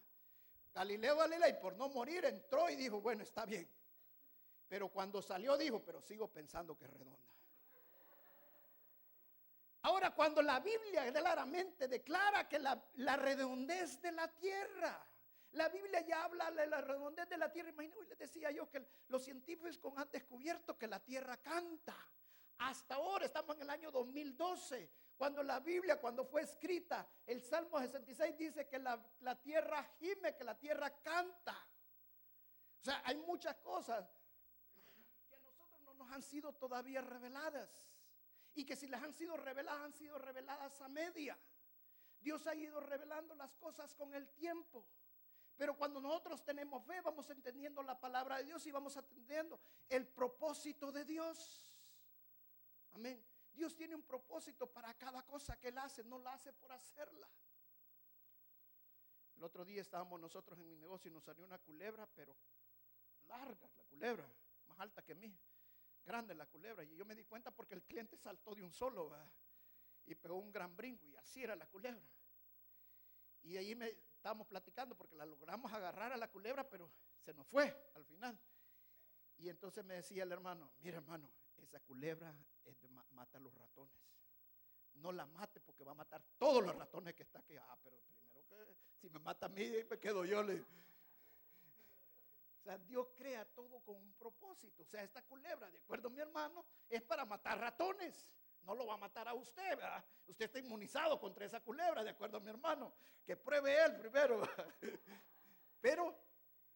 Galileo Galilei, por no morir, entró y dijo, bueno, está bien. Pero cuando salió dijo, pero sigo pensando que es redonda. Ahora, cuando la Biblia claramente declara que la redondez de la tierra, la Biblia ya habla de la redondez de la tierra. Imagínate, les decía yo que los científicos han descubierto que la tierra canta. Hasta ahora estamos en el año 2012, cuando la Biblia, cuando fue escrita, el Salmo 66 dice que la tierra gime, que la tierra canta. O sea, hay muchas cosas que a nosotros no nos han sido todavía reveladas. Y que si las han sido reveladas a media. Dios ha ido revelando las cosas con el tiempo. Pero cuando nosotros tenemos fe, vamos entendiendo la palabra de Dios y vamos entendiendo el propósito de Dios. Amén. Dios tiene un propósito para cada cosa que Él hace, no la hace por hacerla. El otro día estábamos nosotros en mi negocio y nos salió una culebra, pero larga, la culebra, más alta que mí, grande la culebra. Y yo me di cuenta porque el cliente saltó de un solo, ¿verdad? Y pegó un gran brinco y así era la culebra. Y ahí estábamos platicando porque la logramos agarrar a la culebra, pero se nos fue al final. Y entonces me decía el hermano, mira hermano, esa culebra mata a los ratones. No la mate porque va a matar todos los ratones que está aquí. Pero primero que si me mata a mí, me quedo yo. O sea, Dios crea todo con un propósito. O sea, esta culebra, de acuerdo a mi hermano, es para matar ratones. No lo va a matar a usted, ¿verdad? Usted está inmunizado contra esa culebra, de acuerdo a mi hermano. Que pruebe él primero. Pero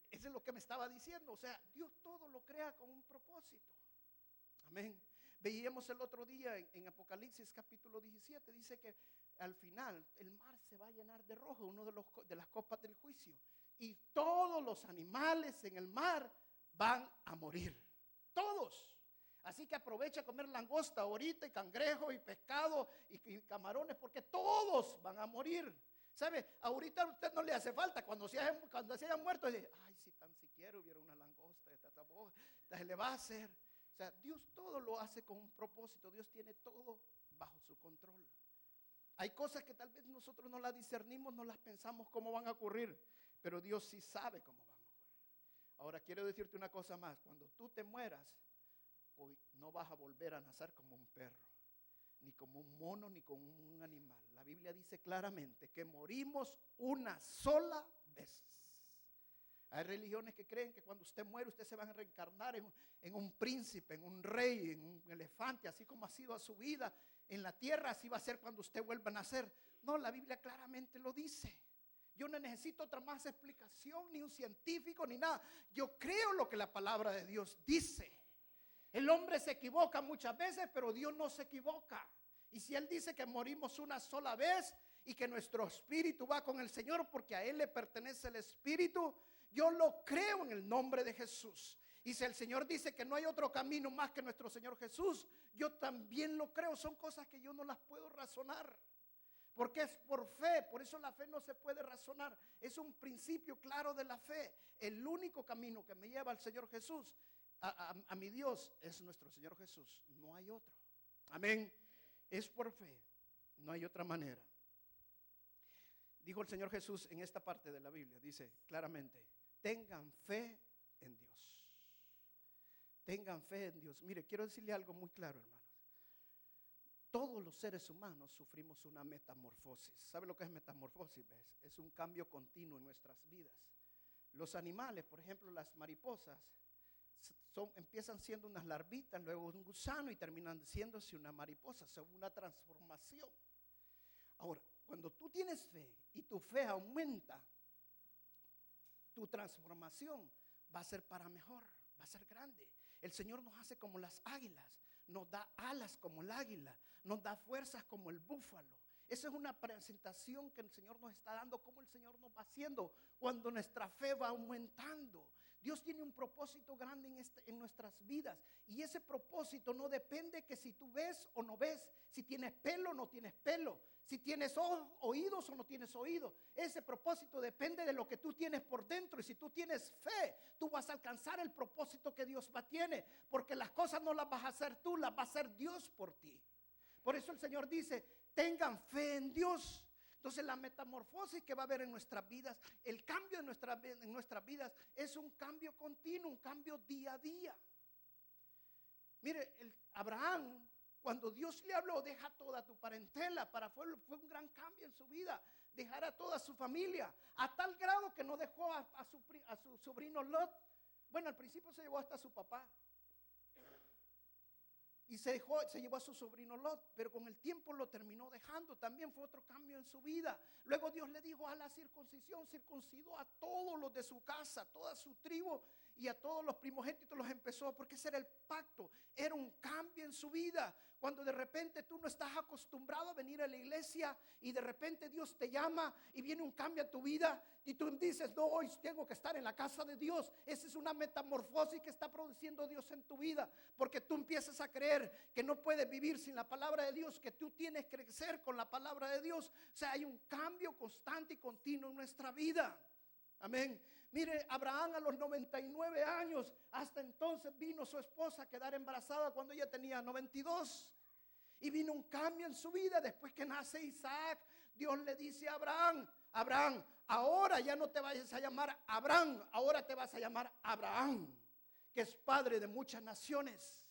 eso es lo que me estaba diciendo. O sea, Dios todo lo crea con un propósito. Amén. Veíamos el otro día en Apocalipsis capítulo 17. Dice que al final el mar se va a llenar de rojo, uno de las copas del juicio. Y todos los animales en el mar van a morir. Todos. Así que aprovecha a comer langosta ahorita, y cangrejo, y pescado, y camarones, porque todos van a morir. ¿Sabe? Ahorita a usted no le hace falta. Cuando se haya muerto, dice, ay, si tan siquiera hubiera una langosta, se le va a hacer. O sea, Dios todo lo hace con un propósito. Dios tiene todo bajo su control. Hay cosas que tal vez nosotros no las discernimos, no las pensamos cómo van a ocurrir, pero Dios sí sabe cómo van a ocurrir. Ahora quiero decirte una cosa más. Cuando tú te mueras, hoy no vas a volver a nacer como un perro, ni como un mono, ni como un animal. La Biblia dice claramente que morimos una sola vez. Hay religiones que creen que cuando usted muere, usted se va a reencarnar en un príncipe, en un rey, en un elefante, así como ha sido a su vida en la tierra, así va a ser cuando usted vuelva a nacer. No, la Biblia claramente lo dice. Yo no necesito otra más explicación, ni un científico, ni nada. Yo creo lo que la palabra de Dios dice. El hombre se equivoca muchas veces, pero Dios no se equivoca. Y si Él dice que morimos una sola vez y que nuestro espíritu va con el Señor porque a Él le pertenece el espíritu, yo lo creo en el nombre de Jesús. Y si el Señor dice que no hay otro camino más que nuestro Señor Jesús, yo también lo creo. Son cosas que yo no las puedo razonar, porque es por fe. Por eso la fe no se puede razonar. Es un principio claro de la fe. El único camino que me lleva al Señor Jesús, a mi Dios, es nuestro Señor Jesús. No hay otro. Amén. Es por fe. No hay otra manera. Dijo el Señor Jesús en esta parte de la Biblia, dice claramente, tengan fe en Dios. Tengan fe en Dios. Mire, quiero decirle algo muy claro, hermanos. Todos los seres humanos sufrimos una metamorfosis. ¿Sabe lo que es metamorfosis? ¿Ves? Es un cambio continuo en nuestras vidas. Los animales, por ejemplo, las mariposas, empiezan siendo unas larvitas, luego un gusano y terminan siéndose una mariposa. Son una transformación. Ahora, cuando tú tienes fe y tu fe aumenta, tu transformación va a ser para mejor, va a ser grande. El Señor nos hace como las águilas, nos da alas como el águila, nos da fuerzas como el búfalo. Esa es una presentación que el Señor nos está dando, como el Señor nos va haciendo cuando nuestra fe va aumentando. Dios tiene un propósito grande en nuestras vidas, y ese propósito no depende que si tú ves o no ves, si tienes pelo o no tienes pelo, si tienes oídos o no tienes oídos. Ese propósito depende de lo que tú tienes por dentro, y si tú tienes fe, tú vas a alcanzar el propósito que Dios tiene, porque las cosas no las vas a hacer tú, las va a hacer Dios por ti. Por eso el Señor dice, tengan fe en Dios. Entonces la metamorfosis que va a haber en nuestras vidas, el cambio en nuestras vidas es un cambio continuo, un cambio día a día. Mire, Abraham, cuando Dios le habló, deja toda tu parentela, fue un gran cambio en su vida, dejar a toda su familia, a tal grado que no dejó a su sobrino Lot. Bueno, al principio se llevó hasta a su papá. Y se llevó a su sobrino Lot, pero con el tiempo lo terminó dejando. También fue otro cambio en su vida. Luego Dios le dijo a la circuncisión, circuncidó a todos los de su casa, toda su tribu, y a todos los primogénitos los empezó, porque ese era el pacto. Era un cambio en su vida. Cuando de repente tú no estás acostumbrado a venir a la iglesia y de repente Dios te llama y viene un cambio a tu vida y tú dices, no, hoy tengo que estar en la casa de Dios. Esa es una metamorfosis que está produciendo Dios en tu vida, porque tú empiezas a creer que no puedes vivir sin la palabra de Dios, que tú tienes que crecer con la palabra de Dios. O sea, hay un cambio constante y continuo en nuestra vida. Amén. Mire, Abraham a los 99 años, hasta entonces vino su esposa a quedar embarazada cuando ella tenía 92. Y vino un cambio en su vida después que nace Isaac. Dios le dice a Abraham, Abraham, ahora ya no te vayas a llamar Abraham, ahora te vas a llamar Abraham, que es padre de muchas naciones,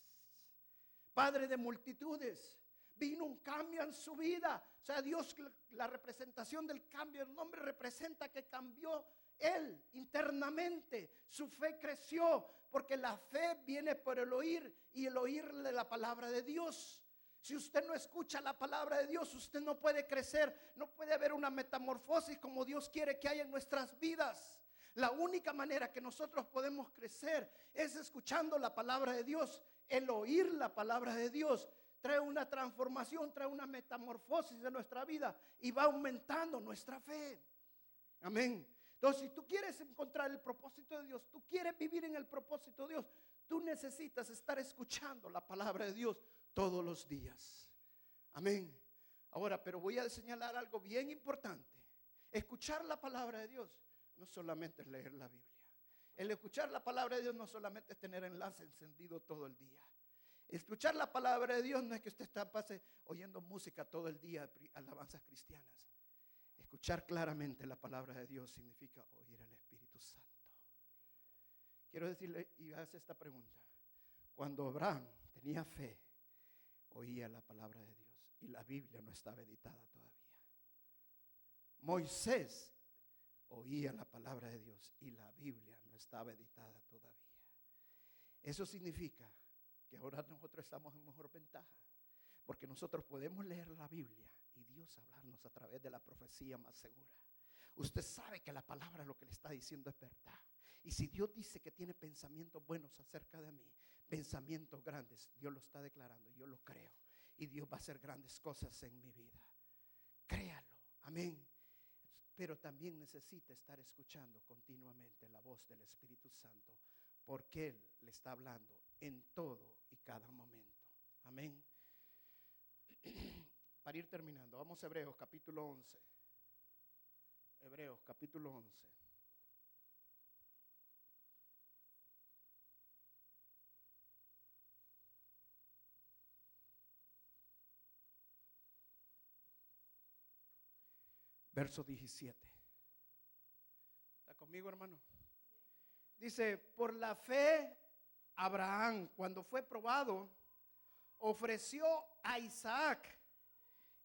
padre de multitudes. Vino un cambio en su vida. O sea, Dios, la representación del cambio del nombre representa que cambió él internamente. Su fe creció, porque la fe viene por el oír, y el oír de la palabra de Dios. Si usted no escucha la palabra de Dios, usted no puede crecer, no puede haber una metamorfosis como Dios quiere que haya en nuestras vidas. La única manera que nosotros podemos crecer es escuchando la palabra de Dios. El oír la palabra de Dios trae una transformación, trae una metamorfosis de nuestra vida y va aumentando nuestra fe. Amén. Entonces, si tú quieres encontrar el propósito de Dios, tú quieres vivir en el propósito de Dios, tú necesitas estar escuchando la palabra de Dios todos los días. Amén. Ahora, pero voy a señalar algo bien importante. Escuchar la palabra de Dios no solamente es leer la Biblia. El escuchar la palabra de Dios no solamente es tener enlace encendido todo el día. Escuchar la palabra de Dios no es que usted pase oyendo música todo el día, alabanzas cristianas. Escuchar claramente la palabra de Dios significa oír al Espíritu Santo. Quiero decirle y hace esta pregunta. Cuando Abraham tenía fe, oía la palabra de Dios y la Biblia no estaba editada todavía. Moisés oía la palabra de Dios y la Biblia no estaba editada todavía. Eso significa que ahora nosotros estamos en mejor ventaja, porque nosotros podemos leer la Biblia y Dios hablarnos a través de la profecía más segura. Usted sabe que la palabra lo que le está diciendo es verdad. Y si Dios dice que tiene pensamientos buenos acerca de mí, pensamientos grandes, Dios lo está declarando, yo lo creo. Y Dios va a hacer grandes cosas en mi vida. Créalo, amén. Pero también necesita estar escuchando continuamente la voz del Espíritu Santo, porque Él le está hablando en todo y cada momento. Amén. Para ir terminando, vamos a Hebreos capítulo 11. Hebreos capítulo 11. Verso 17. ¿Está conmigo, hermano? Dice, por la fe, Abraham, cuando fue probado, ofreció a Isaac,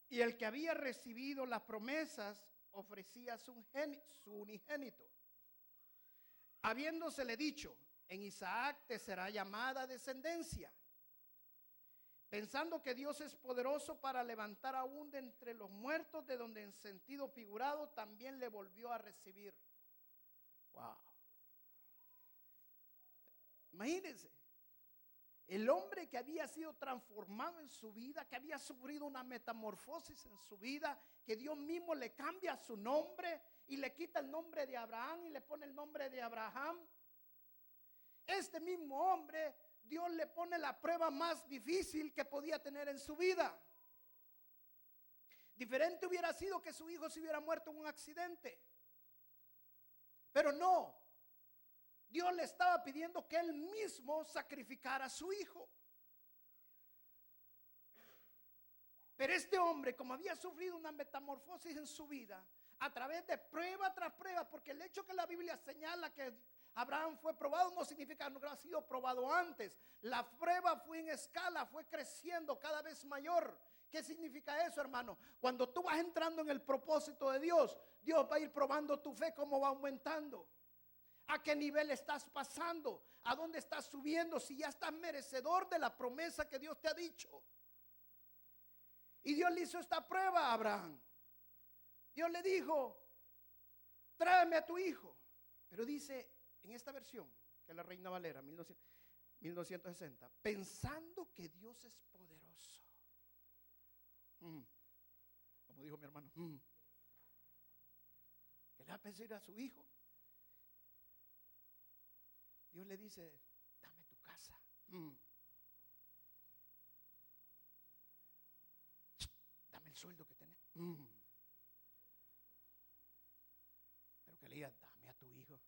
y el que había recibido las promesas ofrecía a su unigénito, habiéndosele dicho: en Isaac te será llamada descendencia, pensando que Dios es poderoso para levantar aún de entre los muertos, de donde en sentido figurado también le volvió a recibir. Wow. Imagínense, el hombre que había sido transformado en su vida, que había sufrido una metamorfosis en su vida, que Dios mismo le cambia su nombre y le quita el nombre de Abraham y le pone el nombre de Abraham. Este mismo hombre, Dios le pone la prueba más difícil que podía tener en su vida. Diferente hubiera sido que su hijo se hubiera muerto en un accidente, pero no. Dios le estaba pidiendo que él mismo sacrificara a su hijo. Pero este hombre, como había sufrido una metamorfosis en su vida, a través de prueba tras prueba, porque el hecho que la Biblia señala que Abraham fue probado no significa que no ha sido probado antes. La prueba fue en escala, fue creciendo cada vez mayor. ¿Qué significa eso, hermano? Cuando tú vas entrando en el propósito de Dios, Dios va a ir probando tu fe, cómo va aumentando. ¿A qué nivel estás pasando? ¿A dónde estás subiendo? Si ya estás merecedor de la promesa que Dios te ha dicho. Y Dios le hizo esta prueba a Abraham. Dios le dijo: tráeme a tu hijo. Pero dice en esta versión, que es la Reina Valera 1960, pensando que Dios es poderoso. Como dijo mi hermano, que le va a pedir a su hijo. Dios le dice: dame tu casa. Dame el sueldo que tenés. Pero que le diga: dame a tu hijo.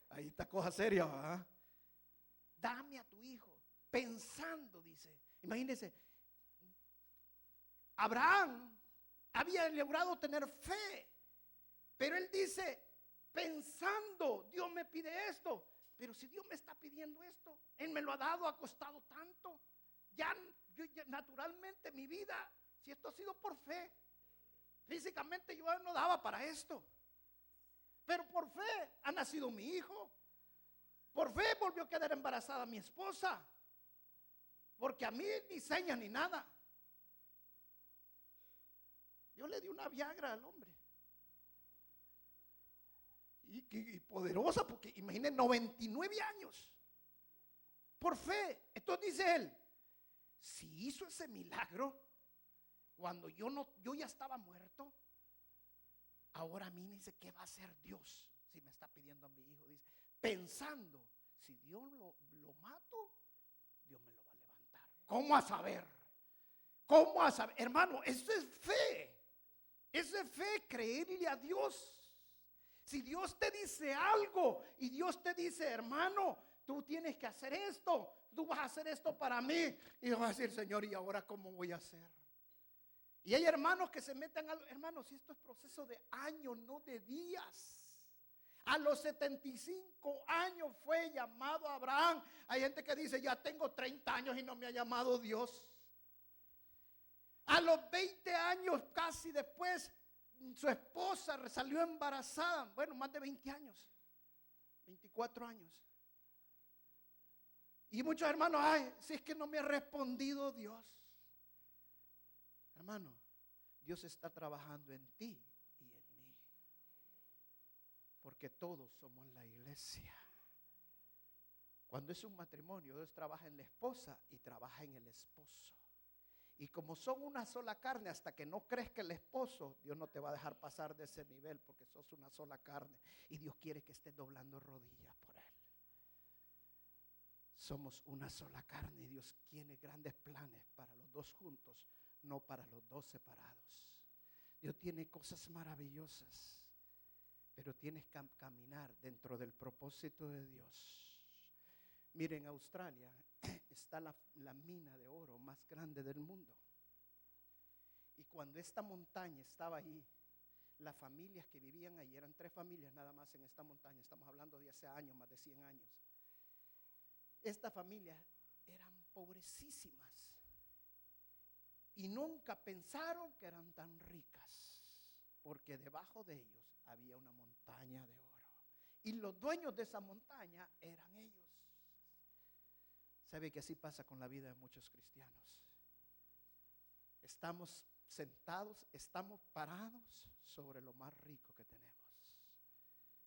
Ahí está cosa seria, ¿verdad? Dame a tu hijo. Pensando, dice. Imagínense, Abraham había logrado tener fe, pero él dice: pensando, Dios me pide esto, pero si Dios me está pidiendo esto, Él me lo ha dado, ha costado tanto. Ya naturalmente mi vida, si esto ha sido por fe, físicamente yo no daba para esto, pero por fe ha nacido mi hijo, por fe volvió a quedar embarazada mi esposa, porque a mí ni señas ni nada. Dios le dio una Viagra al hombre. Y poderosa, porque imaginen, 99 años por fe. Entonces dice él: si hizo ese milagro cuando yo ya estaba muerto, ahora a mí me dice: ¿qué va a hacer Dios si me está pidiendo a mi hijo? Dice, pensando, si Dios lo mato, Dios me lo va a levantar. ¿Cómo a saber? ¿Cómo a saber? Hermano, eso es fe. Eso es fe, creerle a Dios. Si Dios te dice algo y Dios te dice: hermano, tú tienes que hacer esto, tú vas a hacer esto para mí, y vas a decir: Señor, ¿y ahora cómo voy a hacer? Y hay hermanos que se meten hermanos, si esto es proceso de años, no de días. A los 75 años fue llamado Abraham. Hay gente que dice: ya tengo 30 años y no me ha llamado Dios. A los 20 años casi después, su esposa salió embarazada. Bueno, más de 20 años, 24 años. Y muchos hermanos: ay, si es que no me ha respondido Dios. Hermano, Dios está trabajando en ti y en mí, porque todos somos la iglesia. Cuando es un matrimonio, Dios trabaja en la esposa y trabaja en el esposo. Y como son una sola carne, hasta que no crezca el esposo, Dios no te va a dejar pasar de ese nivel, porque sos una sola carne y Dios quiere que estés doblando rodillas por Él. Somos una sola carne y Dios tiene grandes planes para los dos juntos, no para los dos separados. Dios tiene cosas maravillosas, pero tienes que caminar dentro del propósito de Dios. Miren, en Australia está la mina de oro más grande del mundo. Y cuando esta montaña estaba ahí, las familias que vivían ahí, eran 3 familias nada más en esta montaña, estamos hablando de hace años, más de 100 años. Estas familias eran pobrecísimas y nunca pensaron que eran tan ricas, porque debajo de ellos había una montaña de oro y los dueños de esa montaña eran ellos. ¿Sabe que así pasa con la vida de muchos cristianos? Estamos sentados, estamos parados sobre lo más rico que tenemos,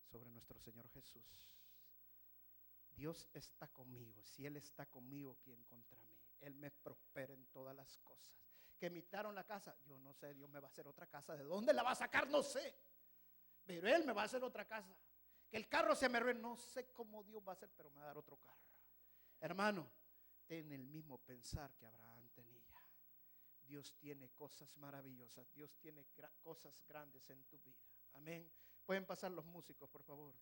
sobre nuestro Señor Jesús. Dios está conmigo. Si Él está conmigo, ¿quién contra mí? Él me prospera en todas las cosas. Que me quitaron la casa, yo no sé, Dios me va a hacer otra casa. ¿De dónde la va a sacar? No sé, pero Él me va a hacer otra casa. Que el carro se me arruine, no sé cómo Dios va a hacer, pero me va a dar otro carro. Hermano, ten el mismo pensar que Abraham tenía. Dios tiene cosas maravillosas, Dios tiene cosas grandes en tu vida. Amén. Pueden pasar los músicos, por favor.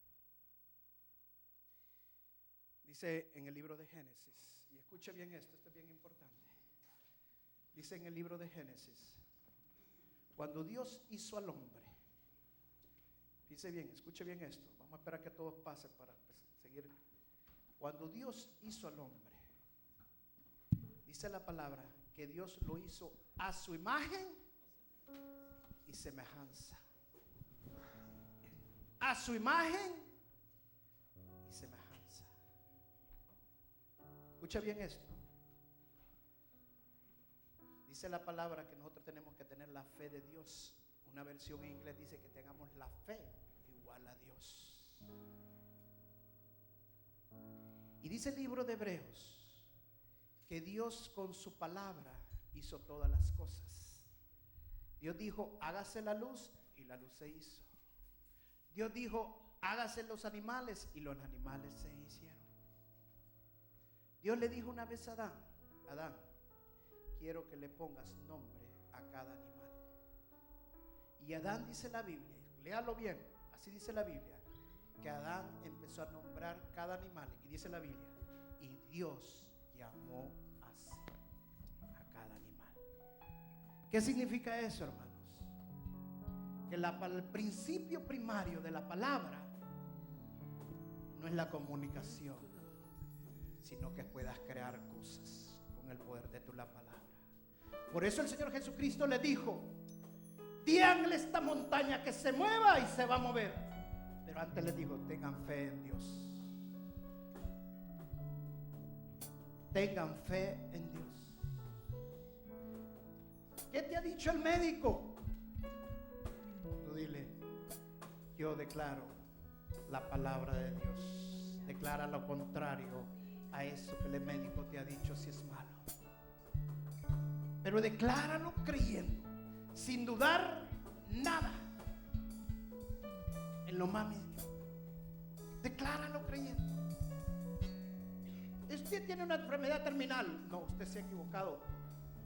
Dice en el libro de Génesis, y escuche bien esto es bien importante. Dice en el libro de Génesis, cuando Dios hizo al hombre, dice bien, escuche bien esto, vamos a esperar que todos pasen para seguir. Cuando Dios hizo al hombre, dice la palabra que Dios lo hizo a su imagen y semejanza. A su imagen y semejanza. Escucha bien esto. Dice la palabra que nosotros tenemos que tener la fe de Dios. Una versión en inglés dice que tengamos la fe igual a Dios. Y dice el libro de Hebreos que Dios con su palabra hizo todas las cosas. Dios dijo, hágase la luz, y la luz se hizo. Dios dijo, hágase los animales, y los animales se hicieron. Dios le dijo una vez a Adán, Adán, quiero que le pongas nombre a cada animal. Y Adán, dice la Biblia, léalo bien, así dice la Biblia, que Adán empezó a nombrar cada animal, y dice la Biblia, y Dios llamó así a cada animal. ¿Qué significa eso, hermanos? Que el principio primario de la palabra no es la comunicación, sino que puedas crear cosas con el poder de la palabra. Por eso el Señor Jesucristo le dijo, díganle a esta montaña que se mueva y se va a mover. Pero antes les dijo, tengan fe en Dios. Tengan fe en Dios. ¿Qué te ha dicho el médico? Tú dile, yo declaro la palabra de Dios. Declara lo contrario a eso que el médico te ha dicho si es malo. Pero decláralo creyendo, sin dudar nada, en lo más mínimo. Decláralo creyendo. Usted tiene una enfermedad terminal. No, usted se ha equivocado.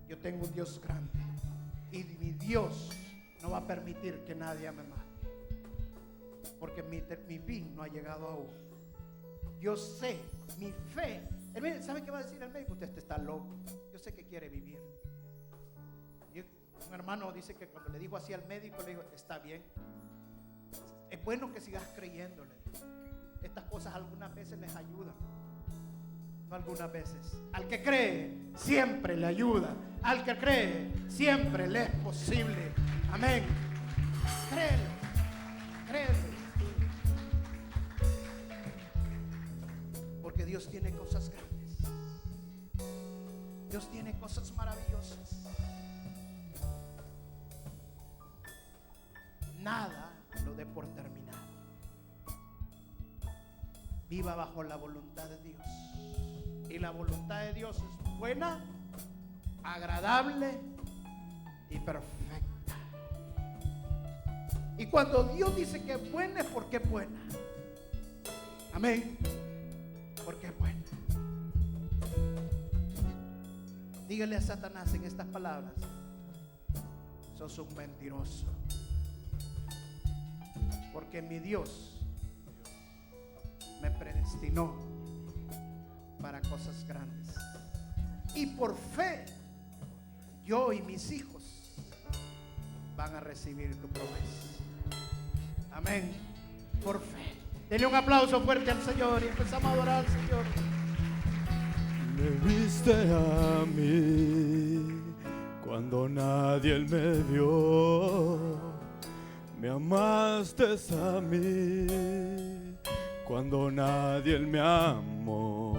Yo tengo un Dios grande y mi Dios no va a permitir que nadie me mate, porque mi fin no ha llegado aún. Yo sé, mi fe. ¿Sabe qué va a decir el médico? Usted está loco. Yo sé que quiere vivir. Un hermano dice que cuando le dijo así al médico, le dijo, está bien, es bueno que sigas creyéndole. Estas cosas algunas veces les ayudan, no algunas veces. Al que cree siempre le ayuda. Al que cree siempre le es posible. Amén. Créelo, créelo. Porque Dios tiene cosas grandes. Dios tiene cosas maravillosas. Nada lo dé por terminado. Viva bajo la voluntad de Dios. Y la voluntad de Dios es buena, agradable y perfecta. Y cuando Dios dice que es buena, es porque es buena. Amén. Porque es buena. Dígale a Satanás en estas palabras: sos un mentiroso. Porque mi Dios me predestinó para cosas grandes. Y por fe, yo y mis hijos van a recibir tu promesa. Amén. Por fe. Denle un aplauso fuerte al Señor y empezamos a adorar al Señor. me viste a mí cuando nadie me vio. Me amaste a mí cuando nadie me amó.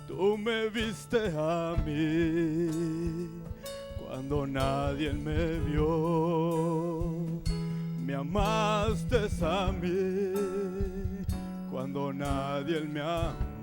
Tú me viste a mí cuando nadie me vio. Me amaste a mí cuando nadie me amó.